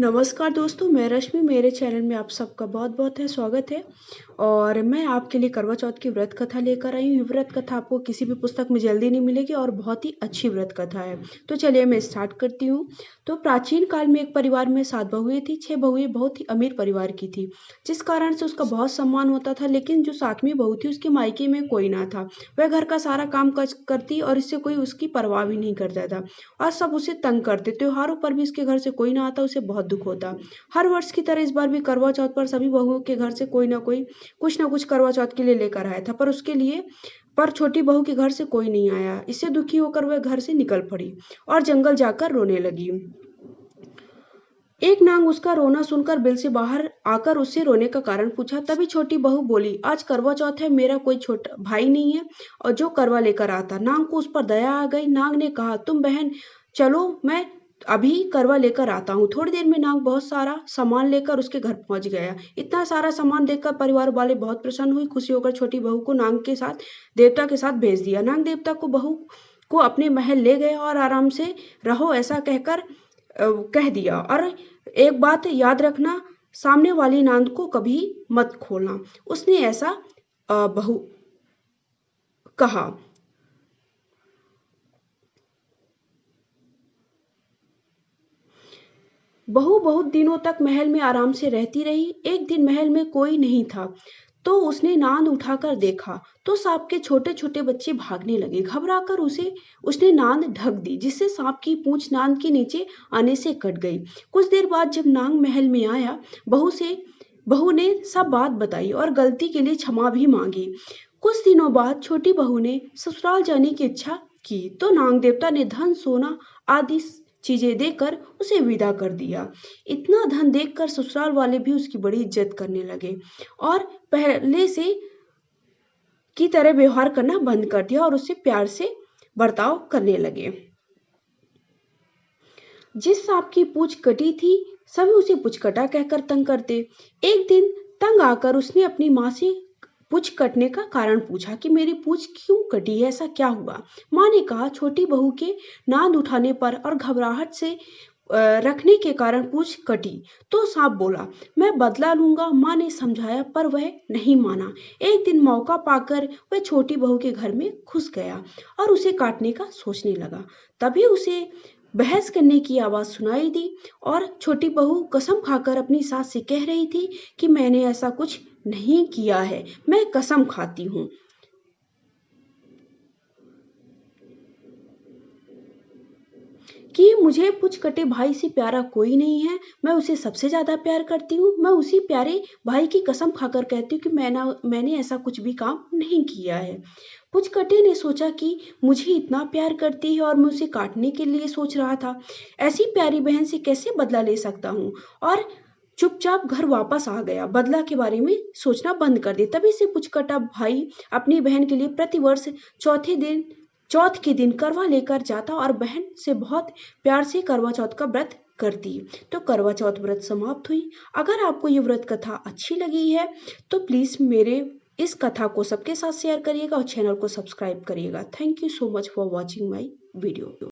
नमस्कार दोस्तों, मैं रश्मि मेरे चैनल में आप सबका बहुत-बहुत है स्वागत है और मैं आपके लिए करवा चौथ की व्रत कथा लेकर आई हूँ। ये व्रत कथा आपको किसी भी पुस्तक में जल्दी नहीं मिलेगी और बहुत ही अच्छी व्रत कथा है। तो चलिए मैं स्टार्ट करती हूँ। तो प्राचीन काल में एक परिवार में 7 बहुएँ थी। 6 बहुएँ बहुत ही अमीर परिवार की थी, जिस कारण से उसका बहुत सम्मान होता था। लेकिन जो 7वीं बहू थी उसके मायके में कोई ना था। वह घर का सारा काम काज करती और इससे कोई उसकी परवाह भी नहीं करता था और सब उसे तंग करते। त्योहारों पर भी इसके घर से कोई ना आता, उसे बहुत दुःख होता। हर वर्ष की तरह इस बार भी करवा चौथ पर सभी बहुओं के घर से कोई ना कोई कुछ ना कुछ करवा चौथ के लिए लेकर आया था, पर छोटी बहू के घर से कोई नहीं आया। इससे दुखी होकर वह घर से निकल पड़ी और जंगल जाकर रोने लगी। एक नाग उसका रोना सुनकर बिल से बाहर आकर उससे रोने का कारण पूछा। तभी छोटी बहू बोली, आज करवा चौथ है, मेरा कोई छोटा भाई नहीं है और जो करवा लेकर आता। नाग को उस पर दया आ गई। नाग ने कहा, तुम बहन चलो, मैं अभी करवा लेकर आता हूँ। थोड़ी देर में नाग बहुत सारा सामान लेकर उसके घर पहुंच गया। इतना सारा सामान देखकर परिवार वाले बहुत प्रसन्न हुए। खुशी होकर छोटी बहू को नाग के साथ देवता के साथ भेज दिया। नाग देवता को बहू को अपने महल ले गए और आराम से रहो ऐसा कह दिया। और एक बात याद रखना, सामने वाली नांद को कभी मत खोलना। उसने ऐसा बहू कहा। बहू बहुत दिनों तक महल में आराम से रहती रही। एक दिन महल में कोई नहीं था तो उसने नांद उठाकर देखा तो सांप के छोटे छोटे बच्चे भागने लगे। घबराकर उसने नांद ढक दी, जिससे सांप की पूंछ नांद के नीचे आने से कट गई। कुछ देर बाद जब नाग महल में आया, बहू ने सब बात बताई और गलती के लिए क्षमा भी मांगी। कुछ दिनों बाद छोटी बहू ने ससुराल जाने की इच्छा की तो नाग देवता ने धन सोना आदि चीजें देकर उसे विदा कर दिया। इतना धन देखकर ससुराल वाले भी उसकी बड़ी इज्जत करने लगे और पहले से की तरह व्यवहार करना बंद कर दिया और उससे प्यार से बर्ताव करने लगे। जिस सांप की पूंछ कटी थी सभी उसे पुचकटा कहकर तंग करते। एक दिन तंग आकर उसने अपनी माँ से पूंछ कटने का कारण पूछा कि मेरी पूंछ क्यों कटी है, ऐसा क्या हुआ। माँ ने कहा, छोटी बहू के नाद उठाने पर और घबराहट से रखने के कारण पूंछ कटी। तो सांप बोला, मैं बदला लूंगा। माँ ने समझाया पर वह नहीं माना। एक दिन मौका पाकर वह छोटी बहू के घर में घुस गया और उसे काटने का सोचने लगा। तभी उसे बहस करने की आवाज सुनाई दी और छोटी बहू कसम खाकर अपनी सास से कह रही थी कि मैंने ऐसा कुछ नहीं किया है, मैं कसम खाती हूँ कि मुझे पुचकटे भाई से प्यारा कोई नहीं है। मैं उसे सबसे ज्यादा प्यार करती हूँ। मैं उसी प्यारे भाई की कसम खाकर कहती हूँ कि मैंने ऐसा कुछ भी काम नहीं किया है। पुचकटे ने सोचा कि मुझे इतना प्यार करती है और मैं उसे काटने के लिए सोच रहा था। ऐसी प्यारी बहन से कैसे बदला ले सकता हूँ। और चुपचाप घर वापस आ गया। बदला के बारे में सोचना बंद कर दिया। तभी से पुचकटा भाई अपनी बहन के लिए प्रतिवर्ष चौथ के दिन करवा लेकर जाता और बहन से बहुत प्यार से करवा चौथ का व्रत करती। तो करवा चौथ व्रत समाप्त हुई। अगर आपको ये व्रत कथा अच्छी लगी है तो प्लीज मेरे इस कथा को सबके साथ शेयर करिएगा और चैनल को सब्सक्राइब करिएगा। Thank you so much for watching my video.